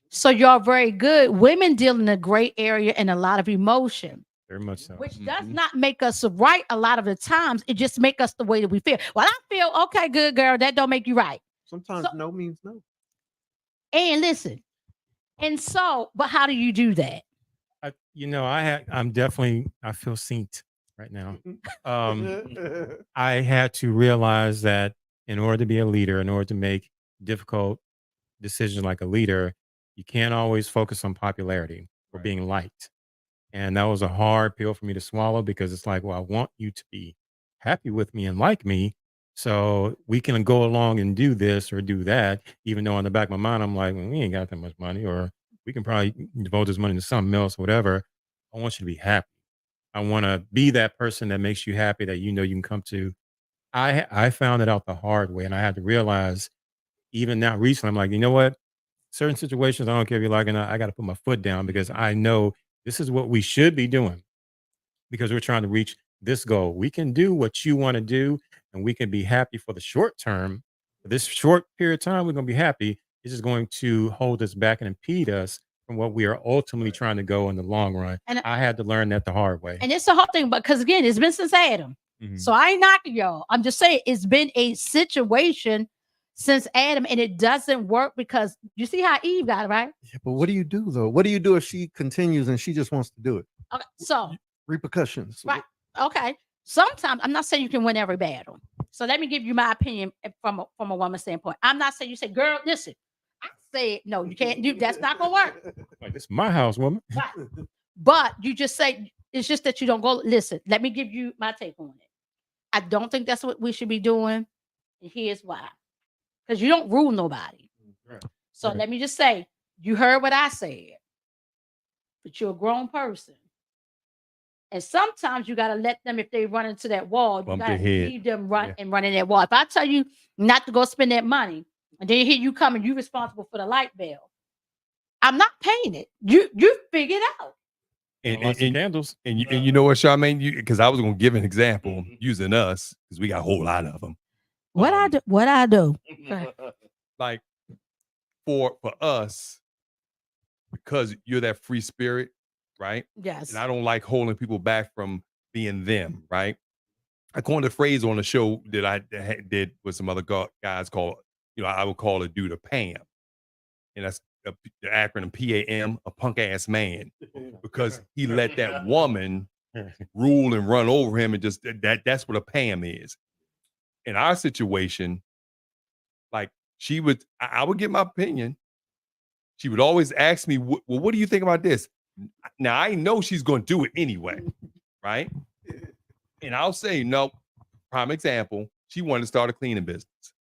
so y'all very good. Women deal in a gray area and a lot of emotion. Very much so. Which does not make us right a lot of the times. It just make us the way that we feel. Well, I feel okay, good girl. That don't make you right. Sometimes no means no. And listen, and so, but how do you do that? I feel synced right now. I had to realize that in order to be a leader, in order to make difficult decisions like a leader, you can't always focus on popularity or being liked. And that was a hard pill for me to swallow because it's like, well, I want you to be happy with me and like me. So we can go along and do this or do that, even though in the back of my mind, I'm like, well, we ain't got that much money, or we can probably devote this money to something else, whatever. I want you to be happy. I want to be that person that makes you happy, that you can come to. I found it out the hard way. And I had to realize, even now recently, I'm like, you know what? Certain situations, I don't care if you like it or not, I got to put my foot down because I know this is what we should be doing because we're trying to reach this goal. We can do what you want to do and we can be happy for the short term. For this short period of time, we're going to be happy. It's just going to hold us back and impede us from what we are ultimately trying to go in the long run. And I had to learn that the hard way. And it's a hard thing, because again, it's been since Adam. Mm-hmm. So I ain't knocking y'all. I'm just saying it's been a situation since Adam, and it doesn't work because you see how Eve got it, right? Yeah, but what do you do though? What do you do if she continues and she just wants to do it? Okay, so repercussions, right? Okay, sometimes I'm not saying you can win every battle. So let me give you my opinion from a woman's standpoint. I'm not saying you say, "Girl, listen." I say, "No, you can't do. That's not gonna work." Like, this is my house, woman. Right. But you just say it's just that you don't go. Listen, let me give you my take on it. I don't think that's what we should be doing, and here's why. Because you don't rule nobody. Right. So let me just say, you heard what I said, but you're a grown person. And sometimes you got to let them, if they run into that wall, you got to leave them run and run in that wall. If I tell you not to go spend that money, and then here you come and you're responsible for the light bill, I'm not paying it. You figure it out. And candles. And you know what, Charmaine? Because I was going to give an example using us, because we got a whole lot of them. What I do. Like for us, because you're that free spirit, right? Yes. And I don't like holding people back from being them, right? I coined a phrase on the show that I did with some other guys called, I would call a dude a PAM. And that's the acronym PAM, a punk ass man, because he let that woman rule and run over him, and just that's what a PAM is. In our situation, like I would give my opinion. She would always ask me, well, what do you think about this? Now I know she's going to do it anyway, right? And I'll say, no, prime example, she wanted to start a cleaning business.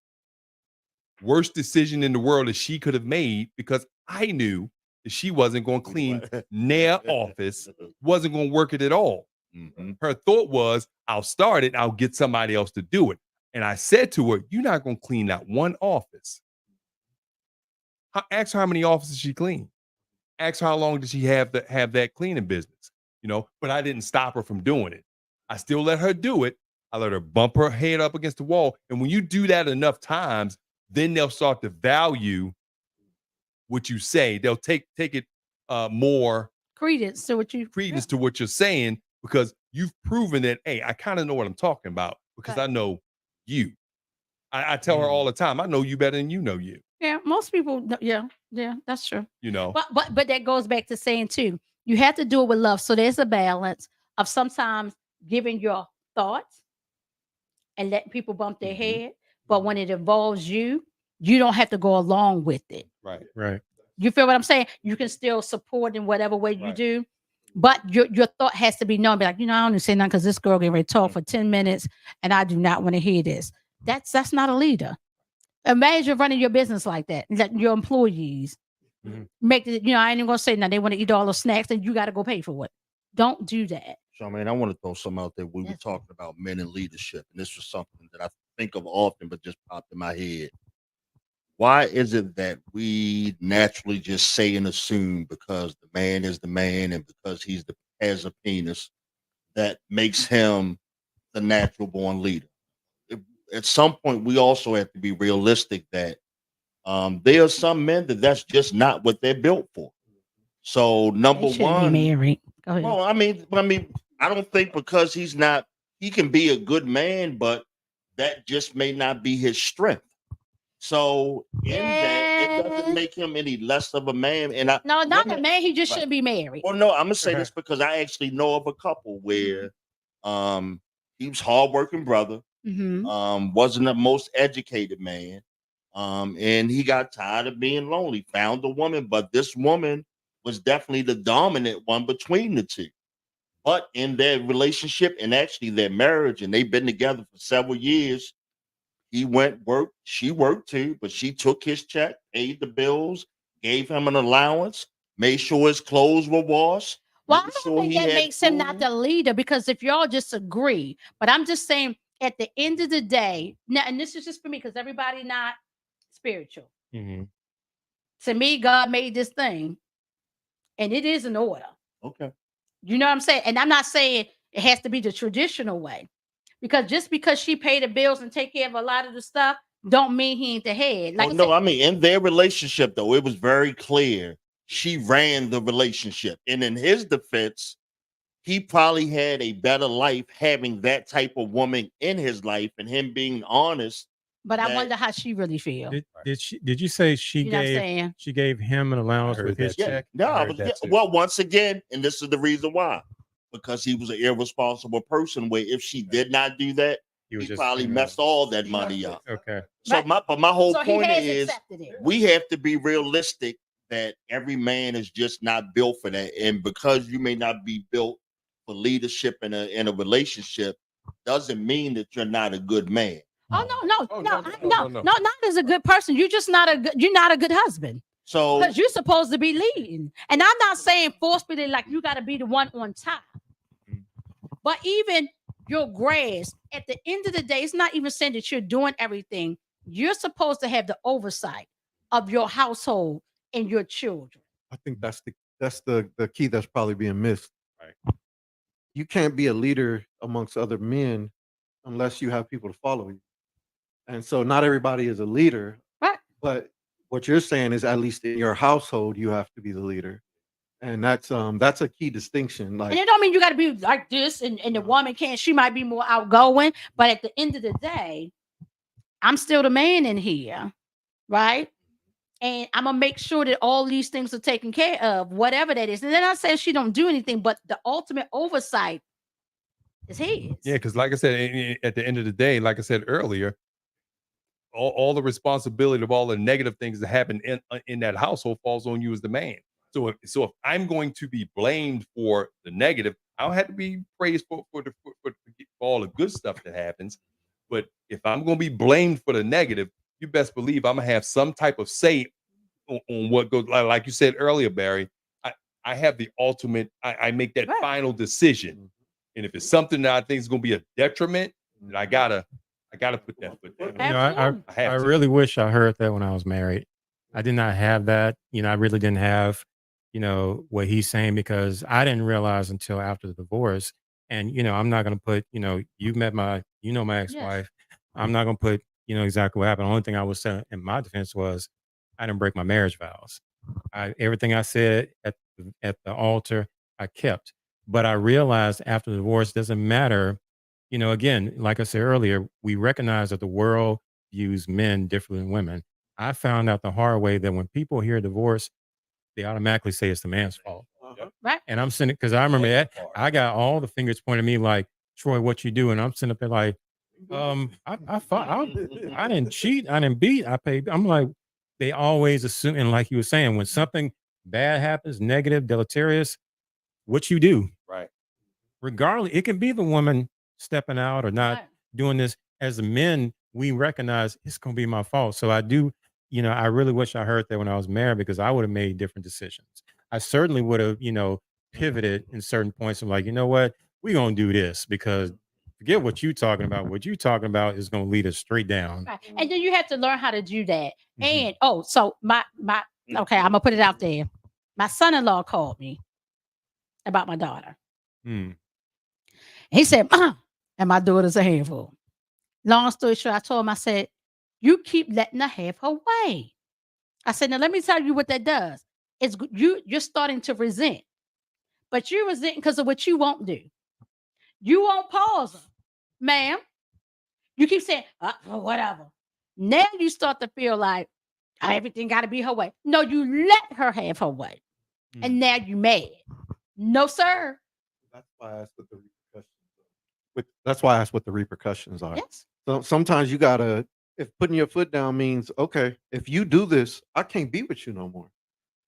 Worst decision in the world that she could have made, because I knew that she wasn't going to clean their office, wasn't going to work it at all. Mm-hmm. Her thought was, I'll start it, I'll get somebody else to do it. And I said to her, you're not going to clean that one office. Ask her how many offices she cleaned. Ask her how long did she have that cleaning business, but I didn't stop her from doing it. I still let her do it. I let her bump her head up against the wall. And when you do that enough times, then they'll start to value what you say. They'll take it more credence to what you credence to what you're saying, because you've proven that, hey, I kind of know what I'm talking about because I know you. I tell her all the time, I know you better than you know you. Yeah, most people. Yeah, that's true. You know, but that goes back to saying too, you have to do it with love. So there's a balance of sometimes giving your thoughts and letting people bump their head, but when it involves you, you don't have to go along with it. right. You feel what I'm saying? You can still support in whatever way you do, but your thought has to be known. Be like, I don't say nothing because this girl getting ready to talk for 10 minutes, and I do not want to hear this. That's not a leader. Imagine running your business like that. Let your employees make it. I ain't even gonna say now they want to eat all the snacks, and you got to go pay for it. Don't do that. Charmaine, I want to throw something out there. We were talking about men in leadership, and this was something that I think of often, but just popped in my head. Why is it that we naturally just say and assume because the man is the man and because has a penis, that makes him the natural born leader? At some point, we also have to be realistic that there are some men that's just not what they're built for. So number one, be married. Go ahead. well, I mean, I don't think because he's not, he can be a good man, but that just may not be his strength. So that it doesn't make him any less of a man. And not a man. He just shouldn't be married. Well, no, I'm gonna say this because I actually know of a couple where he was hardworking brother, wasn't the most educated man, and he got tired of being lonely, found a woman, but this woman was definitely the dominant one between the two. But in their relationship and actually their marriage, and they've been together for several years, he worked, she worked too, but she took his check, paid the bills, gave him an allowance, made sure his clothes were washed. Well, I don't think that makes him not the leader, because if y'all just agree, but I'm just saying at the end of the day, now, and this is just for me because everybody not spiritual. To me, God made this thing, and it is an order. Okay. You know what I'm saying? And I'm not saying it has to be the traditional way, because just because she paid the bills and take care of a lot of the stuff, don't mean he ain't the head. Like I mean, in their relationship, though, it was very clear she ran the relationship. And in his defense, he probably had a better life having that type of woman in his life and him being honest. But I wonder how she really feels. Did you say she gave him an allowance with his check? No, well, once again, and this is the reason why. Because he was an irresponsible person, where if she did not do that, he probably messed all that money up. Okay. So my whole point is we have to be realistic that every man is just not built for that. And because you may not be built for leadership in a relationship, doesn't mean that you're not a good man. Oh no, not as a good person. You're just not you're not a good husband. So because you're supposed to be leading. And I'm not saying forcefully like you got to be the one on top. But even your grass, at the end of the day, it's not even saying that you're doing everything. You're supposed to have the oversight of your household and your children. I think that's the key that's probably being missed. Right. You can't be a leader amongst other men unless you have people to follow you. And so not everybody is a leader. Right. But what you're saying is at least in your household, you have to be the leader. And that's a key distinction. Like, and it don't mean you got to be like this, and the woman can't. She might be more outgoing, but at the end of the day, I'm still the man in here, right? And I'm gonna make sure that all these things are taken care of, whatever that is. And then I say she don't do anything, but the ultimate oversight is his. Yeah, because like I said, at the end of the day, like I said earlier, all the responsibility of all the negative things that happen in that household falls on you as the man. So if I'm going to be blamed for the negative, I don't have to be praised for all the good stuff that happens. But if I'm going to be blamed for the negative, you best believe I'm going to have some type of say on what goes. Like you said earlier, Barry, I have the ultimate, I make that final decision. And if it's something that I think is going to be a detriment, then I gotta put that foot down. I really wish I heard that when I was married. I did not have that. I really didn't have what he's saying, because I didn't realize until after the divorce. And, I'm not going to put, you met my ex-wife. I'm not going to put, exactly what happened. The only thing I was saying in my defense was I didn't break my marriage vows. Everything I said at the altar, I kept. But I realized after the divorce, doesn't matter. Again, like I said earlier, we recognize that the world views men differently than women. I found out the hard way that when people hear divorce, they automatically say it's the man's fault. Right. And I'm sitting, because I remember that I got all the fingers pointed at me like, Troy, what you do? And I'm sitting up there like, I fought, I didn't cheat, I didn't beat, I paid. I'm like, they always assume, and like you were saying, when something bad happens, negative, deleterious, what you do, Right. regardless, it can be the woman stepping out or not Right. doing this. As the men, we recognize it's going to be my fault. So I do, I really wish I heard that when I was married, because I would have made different decisions. I certainly would have, pivoted in certain points. I'm like, you know what, we're going to do this, because forget what you're talking about. What you're talking about is going to lead us straight down. Right. And then you have to learn how to do that. Mhm. And so my okay, I'm gonna put it out there. My son-in-law called me about my daughter. Mm. He said, and my daughter's a handful. Long story short, I told him, I said, you keep letting her have her way. I said, now let me tell you what that does. It's you're starting to resent, but you're resenting because of what you won't do. You won't pause her, ma'am. You keep saying, whatever. Now you start to feel like everything got to be her way. No, you let her have her way. And now you mad. No, sir. That's why I asked what the repercussions are. That's why I asked what the repercussions are. Yes. So sometimes you gotta, if putting your foot down means, okay, if you do this, I can't be with you no more.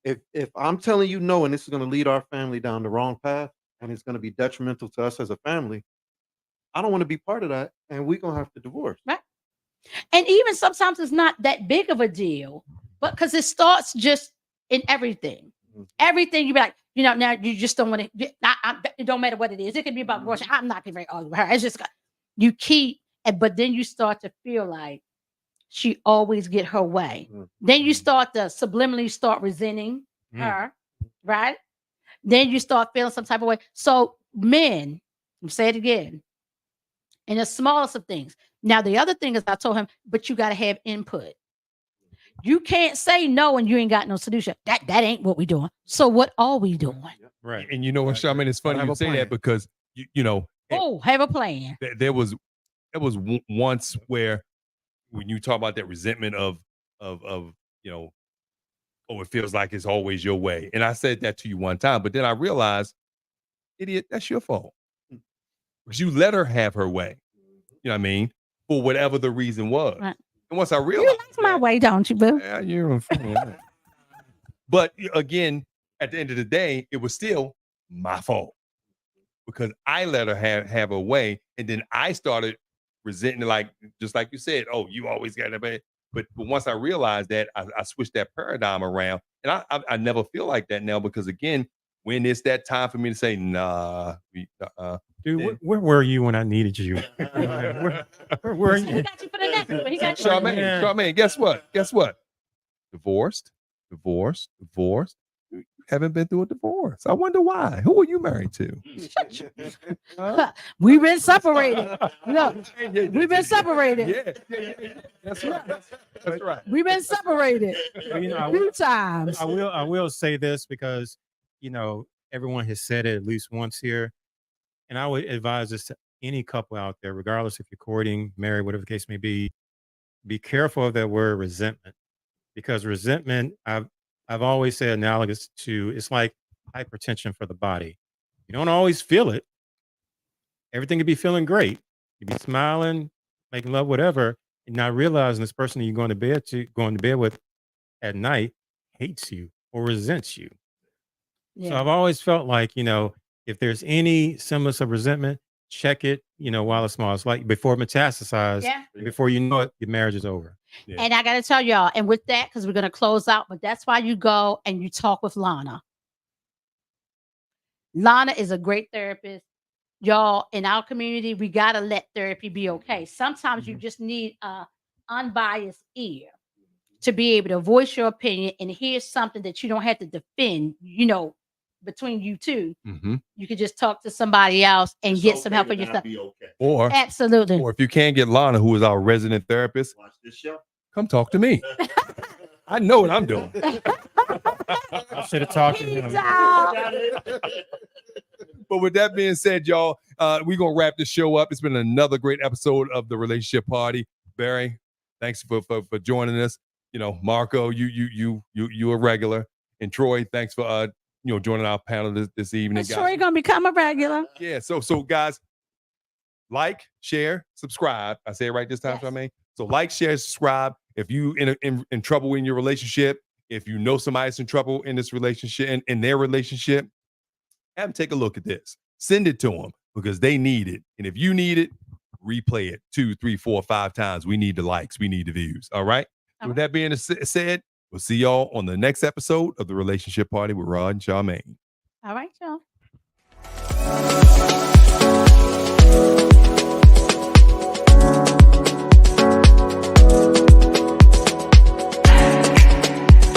If I'm telling you no, and this is gonna lead our family down the wrong path, and it's gonna be detrimental to us as a family, I don't want to be part of that, and we're gonna have to divorce. Right. And even sometimes it's not that big of a deal, but because it starts just in everything. Everything you be like, now you just don't want to. It don't matter what it is. It could be about abortion. I'm not going to argue with her. It's just you keep, but then you start to feel like she always get her way. Then you start to subliminally start resenting her, right? Then you start feeling some type of way. So men, I'm say it again, in the smallest of things. Now the other thing is, I told him, but you got to have input. You can't say no and you ain't got no solution. That ain't what we doing. So what are we doing? Right. And you know what, Charmaine, it's funny you say that, because have a plan. There was once where, when you talk about that resentment of it feels like it's always your way. And I said that to you one time, but then I realized, idiot, that's your fault. Because you let her have her way. You know what I mean? For whatever the reason was. Right. And once I realized, You like my way, don't you, boo? yeah, you're a fool. But again, at the end of the day, it was still my fault, because I let her have her way, and then I started resenting, like, just like you said, oh, you always got that. But once I realized that, I switched that paradigm around, and I never feel like that now, because again, when it's that time for me to say, nah, dude, where were you when I needed you? where were He you? got you for the next one. He got you for the next one. Charmaine, guess what? Divorced. You haven't been through a divorce. I wonder why. Who are you married to? We've been separated. Look, we've been separated. Yeah. That's right. We've been separated a few times. I will say this, because everyone has said it at least once here, and I would advise this to any couple out there, regardless if you're courting, married, whatever the case may be careful of that word resentment, because resentment, I've always said, analogous to, it's like hypertension for the body. You don't always feel it. Everything could be feeling great. You'd be smiling, making love, whatever, and not realizing this person that you're going to bed with at night hates you or resents you. Yeah. So I've always felt like, if there's any semblance of resentment, check it, while it's small. It's like before it metastasizes, before you know it, your marriage is over. Yeah. And I got to tell y'all, and with that, because we're going to close out, but that's why you go and you talk with Lana. Lana is a great therapist. Y'all, in our community, we got to let therapy be okay. Sometimes you just need a unbiased ear to be able to voice your opinion and hear something that you don't have to defend, between you two. Mm-hmm. You could just talk to somebody else and get some help for yourself. Or Absolutely. Or if you can't get Lana, who is our resident therapist, Watch this show. come talk to me. I know what I'm doing. I should have talked to him. Peace out. But with that being said, y'all, we're gonna wrap this show up. It's been another great episode of the Relationship Party. Barry, thanks for joining us. You know, Marco, you a regular, and Troy, thanks for joining our panel this evening. Is Troy gonna become a regular? Yeah. So guys, like, share, subscribe. I say it right this time, Yes. Charmaine. So like, share, subscribe. If you in trouble in your relationship, if you know somebody's in trouble in this relationship, in their relationship, have them take a look at this. Send it to them because they need it. And if you need it, replay it 2, 3, 4, 5 times. We need the likes. We need the views. All right. All With that being said, we'll see y'all on the next episode of the Relationship Party with Rod and Charmaine. All right, y'all.